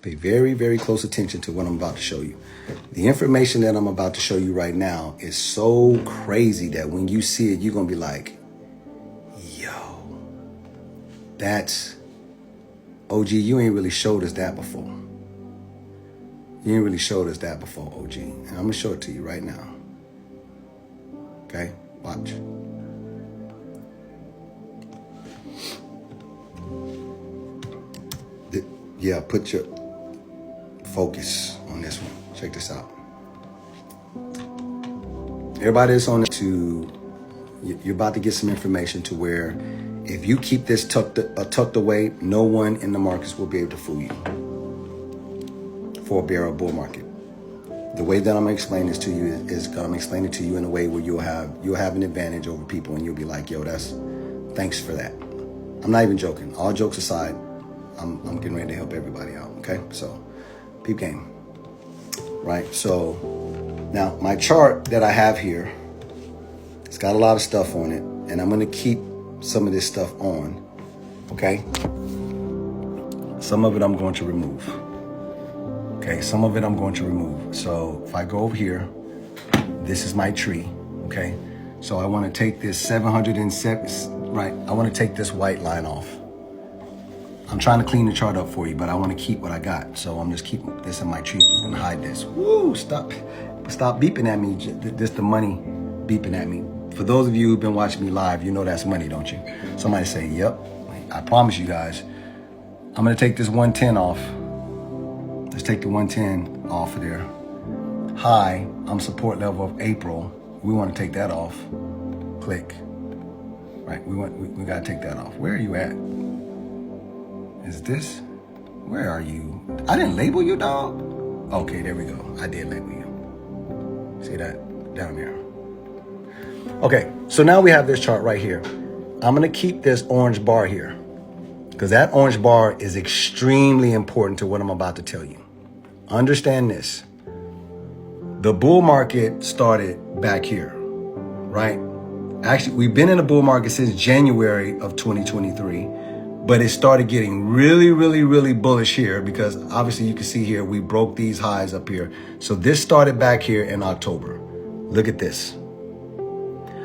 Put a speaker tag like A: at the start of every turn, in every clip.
A: Pay very, very close attention to what I'm about to show you. The information that I'm about to show you right now is so crazy that when you see it, you're going to be like, yo, that's, OG, you ain't really showed us that before. You ain't really showed us that before, OG. And I'm going to show it to you right now. Okay? Watch. Yeah, put your focus on this one. Check this out. Everybody that's on it you're about to get some information to where if you keep this tucked away, no one in the markets will be able to fool you for a bear or bull market. The way that I'm gonna explain this to you is I'm gonna explain it to you in a way where you'll have an advantage over people, and you'll be like, yo, thanks for that. I'm not even joking. All jokes aside, I'm getting ready to help everybody out, okay? So, peep game, right? So, now my chart that I have here, it's got a lot of stuff on it, and I'm gonna keep some of this stuff on, okay? Some of it I'm going to remove, okay? Some of it I'm going to remove. So, if I go over here, this is my tree, okay? So I wanna take this 707, right? I wanna take this white line off. I'm trying to clean the chart up for you, but I want to keep what I got. So I'm just keeping this in my tree and hide this. Woo, stop beeping at me. This the money beeping at me. For those of you who've been watching me live, you know that's money, don't you? Somebody say, yep. I promise you guys. I'm going to take this 110 off. Let's take the 110 off of there. High, I'm support level of April. We want to take that off. Click. Right, we got to take that off. Where are you at? Is this? Where are you? I didn't label you, dog. Okay, there we go. I did label you. See that? Down there. Okay, so now we have this chart right here. I'm gonna keep this orange bar here because that orange bar is extremely important to what I'm about to tell you. Understand this. The bull market started back here, right? Actually, we've been in a bull market since January of 2023. But it started getting really, really, really bullish here because obviously you can see here, we broke these highs up here. So this started back here in October. Look at this.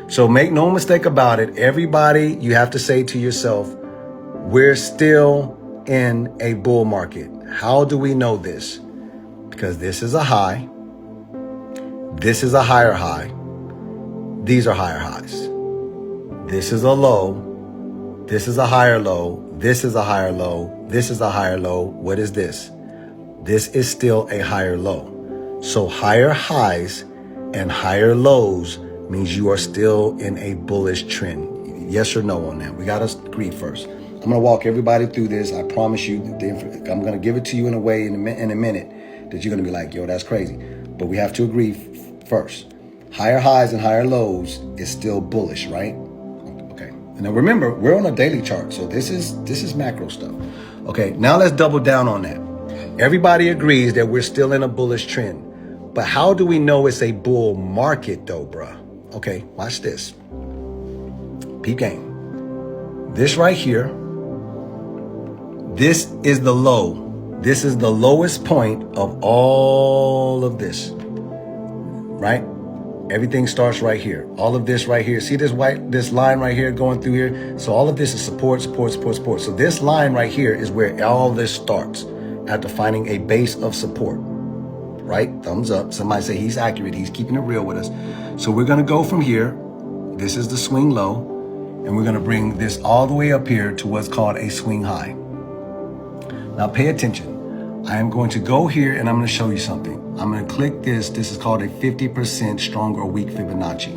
A: So make no mistake about it. Everybody, you have to say to yourself, we're still in a bull market. How do we know this? Because this is a high. This is a higher high. These are higher highs. This is a low. This is a higher low. This is a higher low. This is a higher low. What is this? This is still a higher low. So higher highs and higher lows means you are still in a bullish trend. Yes or no on that? We got to agree first. I'm going to walk everybody through this. I promise you, I'm going to give it to you in a way in a minute that you're going to be like, yo, that's crazy. But we have to agree first. Higher highs and higher lows is still bullish, right? Now remember, we're on a daily chart, so this is macro stuff. Okay, now let's double down on that. Everybody agrees that we're still in a bullish trend. But how do we know it's a bull market though, bruh? Okay, watch this. Peep game. This right here, this is the low. This is the lowest point of all of this, right? Everything starts right here. All of this right here. See this line right here going through here? So all of this is support, support, support, support. So this line right here is where all this starts after finding a base of support, right? Thumbs up. Somebody say he's accurate. He's keeping it real with us. So we're going to go from here. This is the swing low. And we're going to bring this all the way up here to what's called a swing high. Now pay attention. I am going to go here and I'm going to show you something. I'm going to click this. This is called a 50% strong or weak Fibonacci.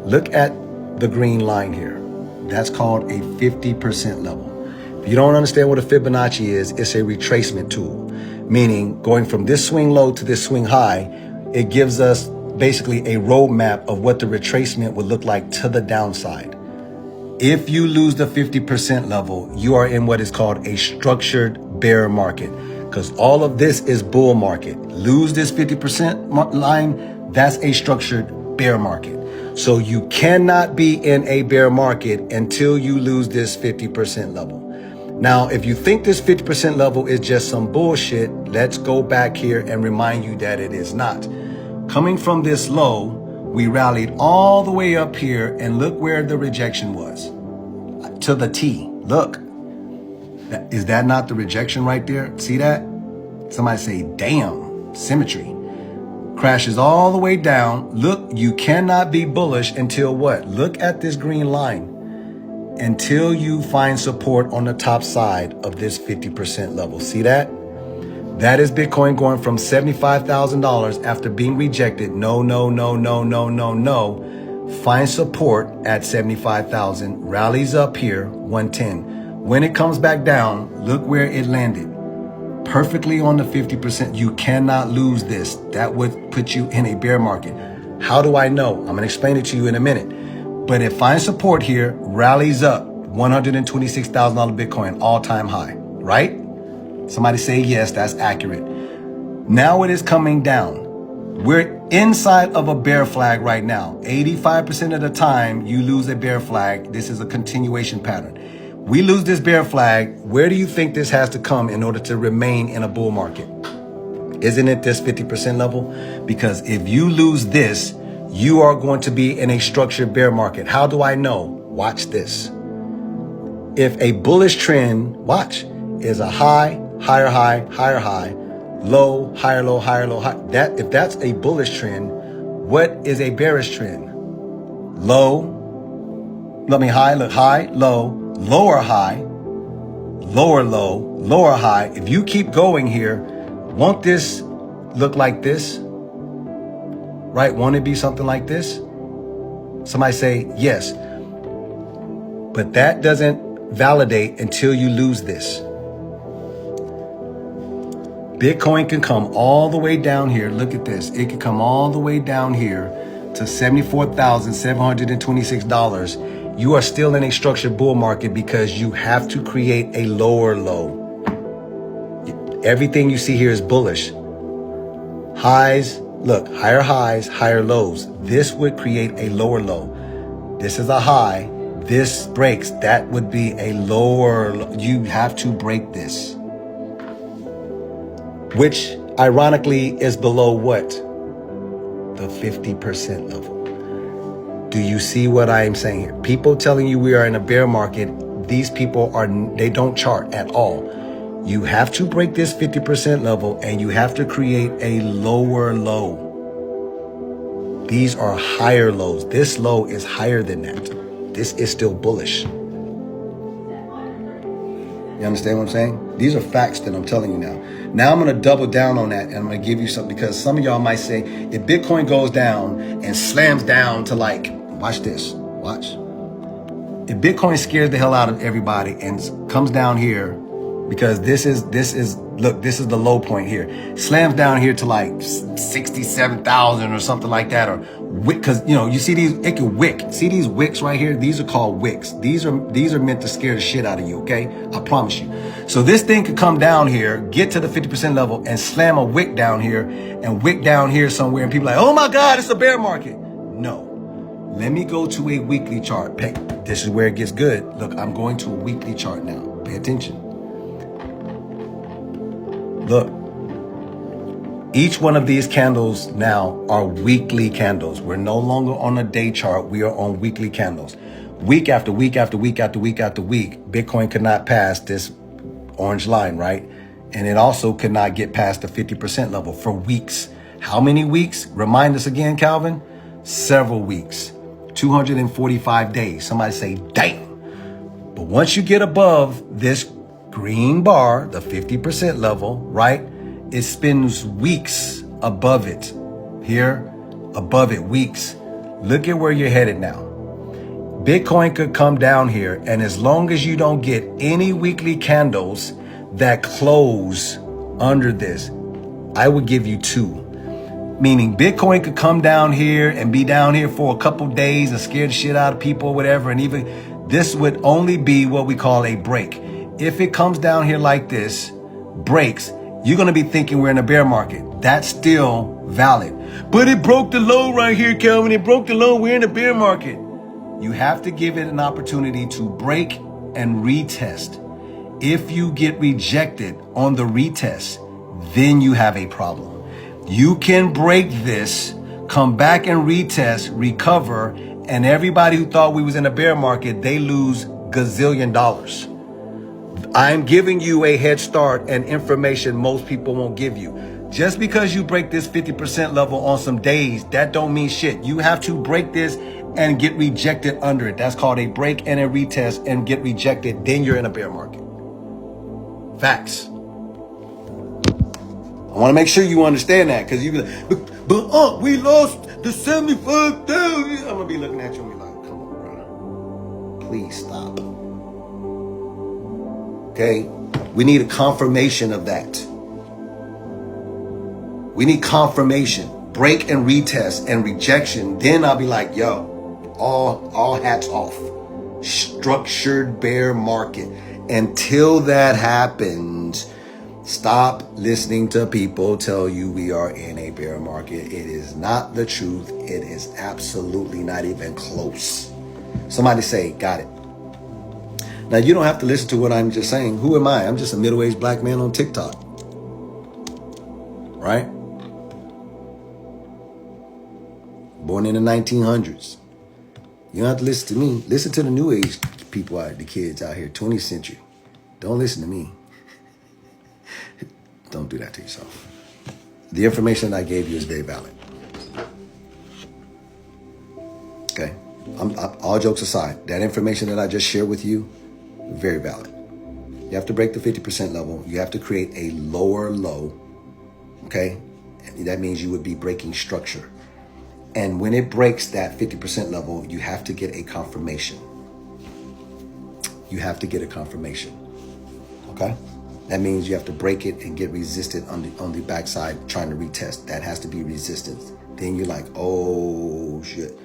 A: Look at the green line here. That's called a 50% level. If you don't understand what a Fibonacci is, it's a retracement tool, meaning going from this swing low to this swing high, it gives us basically a roadmap of what the retracement would look like to the downside. If you lose the 50% level, you are in what is called a structured bear market. Because all of this is bull market. Lose this 50% line, that's a structured bear market. So you cannot be in a bear market until you lose this 50% level. Now, if you think this 50% level is just some bullshit, let's go back here and remind you that it is not. Coming from this low, we rallied all the way up here, and look where the rejection was. To the T. Look. Is that not the rejection right there? See that? Somebody say, damn, symmetry. Crashes all the way down. Look, you cannot be bullish until what? Look at this green line. Until you find support on the top side of this 50% level. See that? That is Bitcoin going from $75,000 after being rejected. No. Find support at 75,000. Rallies up here, 110. When it comes back down, look where it landed. Perfectly on the 50%. You cannot lose this. That would put you in a bear market. How do I know? I'm going to explain it to you in a minute. But it finds support here, rallies up, $126,000 Bitcoin, all-time high, right? Somebody say yes, that's accurate. Now it is coming down. We're inside of a bear flag right now. 85% of the time you lose a bear flag. This is a continuation pattern. We lose this bear flag. Where do you think this has to come in order to remain in a bull market? Isn't it this 50% level? Because if you lose this, you are going to be in a structured bear market. How do I know? Watch this. If a bullish trend, watch, is a high, higher high, higher high, low, higher low, higher low, high. If that's a bullish trend, what is a bearish trend? Low, high, look, high, low, lower high, lower low, lower high. If you keep going here, won't this look like this? Right? Won't it be something like this? Somebody say yes. But that doesn't validate until you lose this. Bitcoin can come all the way down here. Look at this. It can come all the way down here to $74,726. You are still in a structured bull market because you have to create a lower low. Everything you see here is bullish. Highs, look, higher highs, higher lows. This would create a lower low. This is a high. This breaks. That would be a lower low. You have to break this. Which, ironically, is below what? The 50% level. Do you see what I am saying here? People telling you we are in a bear market, these people they don't chart at all. You have to break this 50% level and you have to create a lower low. These are higher lows. This low is higher than that. This is still bullish. You understand what I'm saying? These are facts that I'm telling you now. Now I'm going to double down on that and I'm going to give you something because some of y'all might say if Bitcoin goes down and slams down to like, watch this, watch. If Bitcoin scares the hell out of everybody and comes down here, because this is the low point here. Slams down here to like 67,000 or something like that, or wick, because you see these, it can wick. See these wicks right here? These are called wicks. These are meant to scare the shit out of you, okay? I promise you. So this thing could come down here, get to the 50% level, and slam a wick down here, and wick down here somewhere, and people are like, oh my God, it's a bear market. No. Let me go to a weekly chart. This is where it gets good. Look, I'm going to a weekly chart now. Pay attention. Look, each one of these candles now are weekly candles. We're no longer on a day chart. We are on weekly candles. Week after week after week after week after week, Bitcoin could not pass this orange line, right? And it also could not get past the 50% level for weeks. How many weeks? Remind us again, Calvin. Several weeks. 245 days. Somebody say, damn. But once you get above this green bar, the 50% level, right? It spends weeks above it. Here, above it, weeks. Look at where you're headed now. Bitcoin could come down here, and as long as you don't get any weekly candles that close under this, I would give you 2. Meaning Bitcoin could come down here and be down here for a couple days and scare the shit out of people or whatever, and even this would only be what we call a break. If it comes down here like this, breaks, you're going to be thinking we're in a bear market. That's still valid. But it broke the low right here, Kelvin. It broke the low. We're in a bear market. You have to give it an opportunity to break and retest. If you get rejected on the retest, then you have a problem. You can break this, come back and retest, recover, and everybody who thought we was in a bear market, they lose gazillion dollars. I'm giving you a head start and information most people won't give you. Just because you break this 50% level on some days, that don't mean shit. You have to break this and get rejected under it. That's called a break and a retest and get rejected. Then you're in a bear market. Facts. I want to make sure you understand that, because you be like, but we lost the 75,000. I'm going to be looking at you and be like, come on, bro. Please stop. Okay? We need a confirmation of that. We need confirmation. Break and retest and rejection. Then I'll be like, yo, all hats off. Structured bear market. Until that happens, stop listening to people tell you we are in a bear market. It is not the truth. It is absolutely not even close. Somebody say, got it. Now, you don't have to listen to what I'm just saying. Who am I? I'm just a middle-aged black man on TikTok. Right? Born in the 1900s. You don't have to listen to me. Listen to the new age people out, the kids out here, 20th century. Don't listen to me. Don't do that to yourself. The information that I gave you is very valid. Okay? All jokes aside, that information that I just shared with you, very valid. You have to break the 50% level. You have to create a lower low. Okay? And that means you would be breaking structure. And when it breaks that 50% level, you have to get a confirmation. You have to get a confirmation. Okay? That means you have to break it and get resisted on the backside trying to retest. That has to be resistance. Then you're like, oh shit.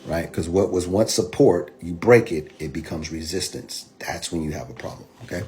A: Right? Because what was once support, you break it, it becomes resistance. That's when you have a problem. Okay?